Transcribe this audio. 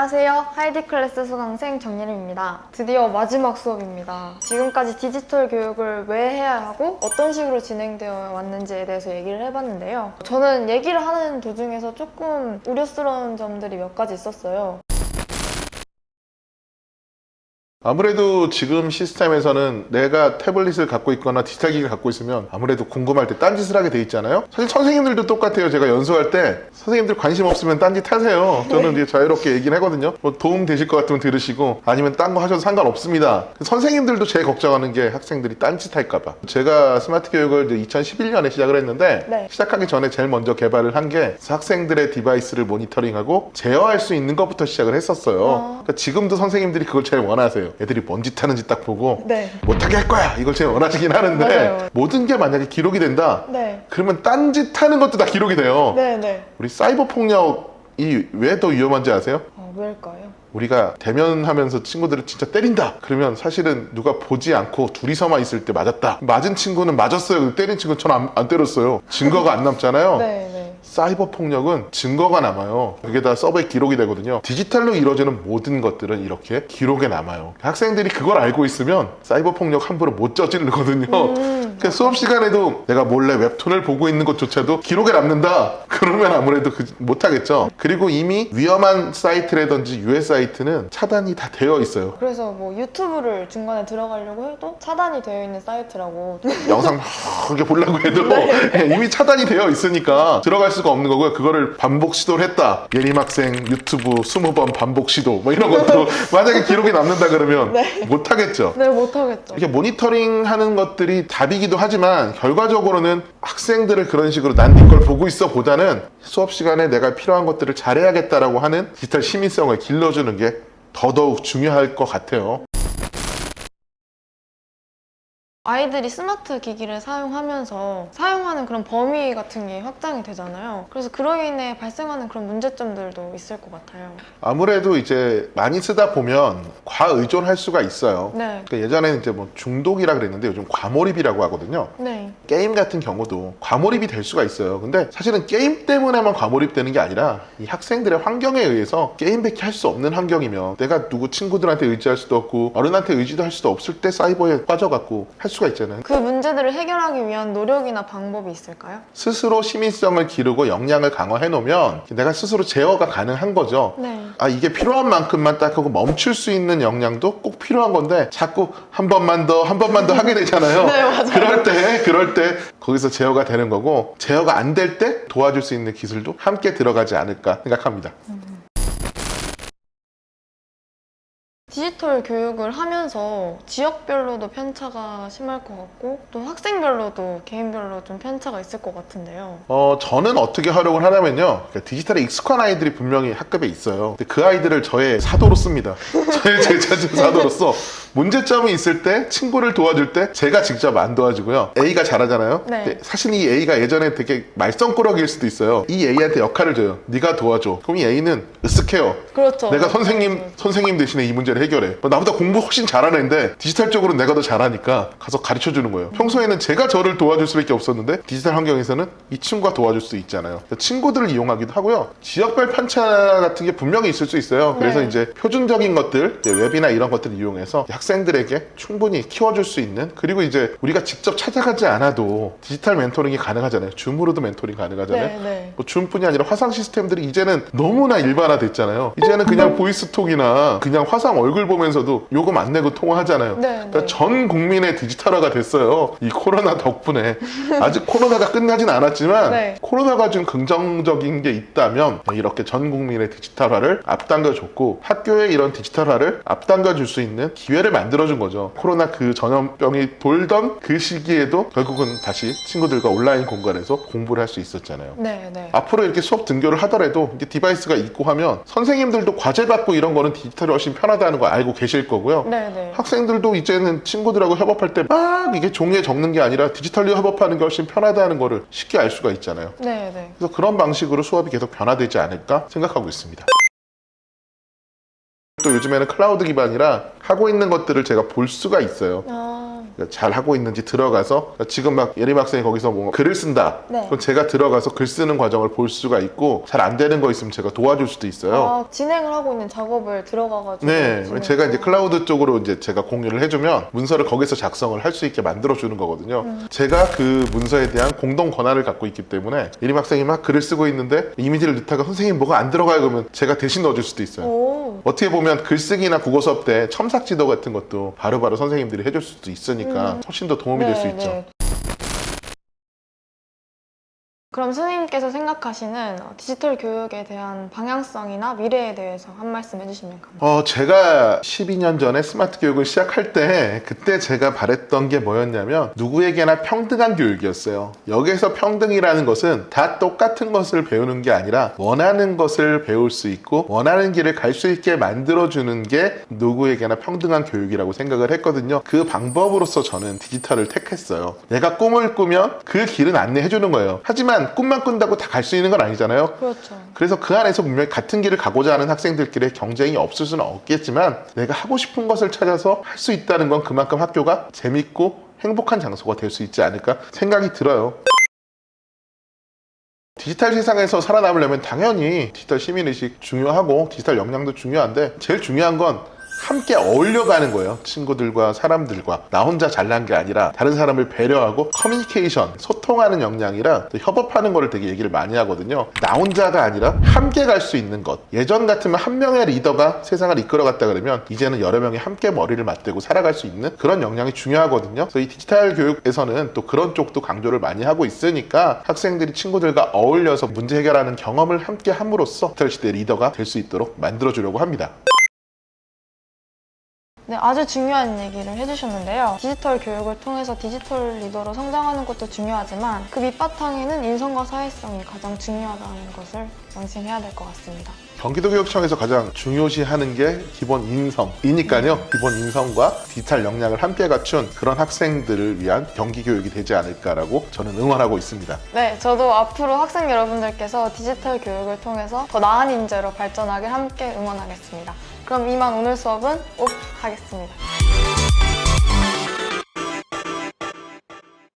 안녕하세요. 하이디 클래스 수강생 정예림입니다. 드디어 마지막 수업입니다. 지금까지 디지털 교육을 왜 해야 하고 어떤 식으로 진행되어 왔는지에 대해서 얘기를 해봤는데요. 저는 얘기를 하는 도중에서 조금 우려스러운 점들이 몇 가지 있었어요. 아무래도 지금 시스템에서는 내가 태블릿을 갖고 있거나 디지털 기기를 갖고 있으면 아무래도 궁금할 때 딴짓을 하게 돼 있잖아요. 사실 선생님들도 똑같아요. 제가 연수할 때 선생님들 관심 없으면 딴짓 하세요. 저는 이제 자유롭게 얘기를 하거든요. 뭐 도움 되실 것 같으면 들으시고 아니면 딴 거 하셔도 상관없습니다. 선생님들도 제일 걱정하는 게 학생들이 딴짓 할까 봐. 제가 스마트 교육을 2011년에 시작을 했는데 시작하기 전에 제일 먼저 개발을 한 게 학생들의 디바이스를 모니터링하고 제어할 수 있는 것부터 시작을 했었어요. 그러니까 지금도 선생님들이 그걸 제일 원하세요. 애들이 뭔 짓 하는지 딱 보고 못하게 할 거야 이걸 제일 원하시긴 하는데 맞아요. 모든 게 만약에 기록이 된다 그러면 딴짓 하는 것도 다 기록이 돼요. 우리 사이버 폭력이 왜 더 위험한지 아세요? 왜일까요? 우리가 대면하면서 친구들을 진짜 때린다 그러면 사실은 누가 보지 않고 둘이서만 있을 때 맞았다, 맞은 친구는 맞았어요, 때린 친구는 전 안 때렸어요. 증거가 안 남잖아요. 사이버 폭력은 증거가 남아요. 그게 다 서버에 기록이 되거든요. 디지털로 이루어지는 모든 것들은 이렇게 기록에 남아요. 학생들이 그걸 알고 있으면 사이버 폭력 함부로 못 저지르거든요. 그러니까 수업 시간에도 내가 몰래 웹툰을 보고 있는 것조차도 기록에 남는다 그러면 아무래도 못하겠죠. 그리고 이미 위험한 사이트라든지 유해 사이트는 차단이 다 되어 있어요. 그래서 뭐 유튜브를 중간에 들어가려고 해도 차단이 되어 있는 사이트라고 영상 그렇게 보려고 해도 이미 차단이 되어 있으니까 들어갈 수가 없는 거고요. 그거를 반복 시도를 했다, 예림 학생 유튜브 20번 반복 시도 뭐 이런 것도 만약에 기록이 남는다 그러면 못하겠죠. 못하겠죠. 이렇게 모니터링 하는 것들이 답이기도 하지만 결과적으로는 학생들을 그런 식으로 난 네 걸 보고 있어 보다는 수업 시간에 내가 필요한 것들을 잘해야겠다라고 하는 디지털 시민성을 길러주는 게 더더욱 중요할 것 같아요. 아이들이 스마트 기기를 사용하면서 사용하는 그런 범위 같은 게 확장이 되잖아요. 그래서 그로 인해 발생하는 그런 문제점들도 있을 것 같아요. 아무래도 이제 많이 쓰다 보면 과의존할 수가 있어요. 그러니까 예전에는 이제 뭐 중독이라 그랬는데 요즘 과몰입이라고 하거든요. 게임 같은 경우도 과몰입이 될 수가 있어요. 근데 사실은 게임 때문에만 과몰입되는 게 아니라 이 학생들의 환경에 의해서 게임밖에 할 수 없는 환경이면 내가 누구 친구들한테 의지할 수도 없고 어른한테 의지도 할 수도 없을 때 사이버에 빠져갖고 할 수가 있잖아요. 그 문제들을 해결하기 위한 노력이나 방법이 있을까요? 스스로 시민성을 기르고 역량을 강화해 놓으면 내가 스스로 제어가 가능한 거죠. 아, 이게 필요한 만큼만 딱 하고 멈출 수 있는 역량도 꼭 필요한 건데 자꾸 한 번만 더 하게 되잖아요. 맞아요. 그럴 때 거기서 제어가 되는 거고, 제어가 안 될 때 도와줄 수 있는 기술도 함께 들어가지 않을까 생각합니다. 디지털 교육을 하면서 지역별로도 편차가 심할 것 같고 또 학생별로도 개인별로 좀 편차가 있을 것 같은데요. 저는 어떻게 활용을 하냐면요, 디지털에 익숙한 아이들이 분명히 학급에 있어요. 근데 그 아이들을 저의 사도로 씁니다. 저의 제자 중 사도로 써. 문제점이 있을 때 친구를 도와줄 때 제가 직접 안 도와주고요. A가 잘하잖아요. 근데 사실 이 A가 예전에 되게 말썽꾸러기일 수도 있어요. 이 A한테 역할을 줘요. 네가 도와줘. 그럼 이 A는 으쓱해요. 내가 선생님 대신에 이 문제를 해결해. 나보다 공부 훨씬 잘하는 애인데 디지털적으로 내가 더 잘하니까 가서 가르쳐 주는 거예요. 평소에는 제가 저를 도와줄 수밖에 없었는데 디지털 환경에서는 이 친구가 도와줄 수 있잖아요. 친구들을 이용하기도 하고요. 지역별 편차 같은 게 분명히 있을 수 있어요. 그래서 이제 표준적인 것들, 웹이나 이런 것들을 이용해서 학생들에게 충분히 키워줄 수 있는, 그리고 이제 우리가 직접 찾아가지 않아도 디지털 멘토링이 가능하잖아요. 줌으로도 멘토링 가능하잖아요. 뭐 줌뿐이 아니라 화상 시스템들이 이제는 너무나 일반화됐잖아요. 이제는 그냥 보이스톡이나 그냥 화상 얼굴 보면서도 요금 안 내고 통화하잖아요. 그러니까 전 국민의 디지털화가 됐어요. 이 코로나 덕분에. 아직 코로나가 끝나진 않았지만 코로나가 좀 긍정적인 게 있다면 이렇게 전 국민의 디지털화를 앞당겨줬고 학교의 이런 디지털화를 앞당겨줄 수 있는 기회를 만들어준 거죠. 코로나 그 전염병이 돌던 그 시기에도 결국은 다시 친구들과 온라인 공간에서 공부를 할 수 있었잖아요. 앞으로 이렇게 수업 등교를 하더라도 이게 디바이스가 있고 하면 선생님들도 과제 받고 이런 거는 디지털이 훨씬 편하다는 걸 알고 계실 거고요. 학생들도 이제는 친구들하고 협업할 때 막 이게 종이에 적는 게 아니라 디지털로 협업하는 게 훨씬 편하다는 거를 쉽게 알 수가 있잖아요. 그래서 그런 방식으로 수업이 계속 변화되지 않을까 생각하고 있습니다. 또 요즘에는 클라우드 기반이라 하고 있는 것들을 제가 볼 수가 있어요. 잘 하고 있는지 들어가서 지금 막 예림 학생이 거기서 뭐 글을 쓴다. 네. 그럼 제가 들어가서 글 쓰는 과정을 볼 수가 있고 잘 안 되는 거 있으면 제가 도와줄 수도 있어요. 아, 진행을 하고 있는 작업을 들어가가지고. 네, 진행을 제가 이제 하고. 클라우드 쪽으로 이제 제가 공유를 해주면 문서를 거기서 작성을 할 수 있게 만들어 주는 거거든요. 제가 그 문서에 대한 공동 권한을 갖고 있기 때문에 예림 학생이 막 글을 쓰고 있는데 이미지를 넣다가 선생님 뭐가 안 들어가요 그러면 제가 대신 넣어줄 수도 있어요. 오. 어떻게 보면 글쓰기나 국어 수업 때 첨삭 지도 같은 것도 바로바로 선생님들이 해줄 수도 있으니까 훨씬 더 도움이 될 수 네, 있죠. 네. 그럼 선생님께서 생각하시는 디지털 교육에 대한 방향성이나 미래에 대해서 한 말씀 해주시면 감사합니다. 제가 12년 전에 스마트 교육을 시작할 때 그때 제가 바랬던 게 뭐였냐면 누구에게나 평등한 교육이었어요. 여기서 평등이라는 것은 다 똑같은 것을 배우는 게 아니라 원하는 것을 배울 수 있고 원하는 길을 갈 수 있게 만들어주는 게 누구에게나 평등한 교육이라고 생각을 했거든요. 그 방법으로서 저는 디지털을 택했어요. 내가 꿈을 꾸면 그 길은 안내해주는 거예요. 하지만 꿈만 꾼다고 다 갈 수 있는 건 아니잖아요. 그렇죠. 그래서 그 안에서 분명히 같은 길을 가고자 하는 학생들끼리 경쟁이 없을 수는 없겠지만 내가 하고 싶은 것을 찾아서 할 수 있다는 건 그만큼 학교가 재밌고 행복한 장소가 될 수 있지 않을까 생각이 들어요. 디지털 세상에서 살아남으려면 당연히 디지털 시민의식 중요하고 디지털 역량도 중요한데 제일 중요한 건 함께 어울려가는 거예요. 친구들과 사람들과 나 혼자 잘난 게 아니라 다른 사람을 배려하고 커뮤니케이션, 소통하는 역량이랑 또 협업하는 거를 되게 얘기를 많이 하거든요. 나 혼자가 아니라 함께 갈 수 있는 것. 예전 같으면 한 명의 리더가 세상을 이끌어갔다 그러면 이제는 여러 명이 함께 머리를 맞대고 살아갈 수 있는 그런 역량이 중요하거든요. 그래서 이 디지털 교육에서는 또 그런 쪽도 강조를 많이 하고 있으니까 학생들이 친구들과 어울려서 문제 해결하는 경험을 함께 함으로써 디지털 시대 리더가 될 수 있도록 만들어주려고 합니다. 네, 아주 중요한 얘기를 해주셨는데요. 디지털 교육을 통해서 디지털 리더로 성장하는 것도 중요하지만 그 밑바탕에는 인성과 사회성이 가장 중요하다는 것을 명심해야 될 것 같습니다. 경기도교육청에서 가장 중요시하는 게 기본 인성이니까요. 기본 인성과 디지털 역량을 함께 갖춘 그런 학생들을 위한 경기교육이 되지 않을까라고 저는 응원하고 있습니다. 네, 저도 앞으로 학생 여러분들께서 디지털 교육을 통해서 더 나은 인재로 발전하길 함께 응원하겠습니다. 그럼 이만 오늘 수업은 옵 하겠습니다.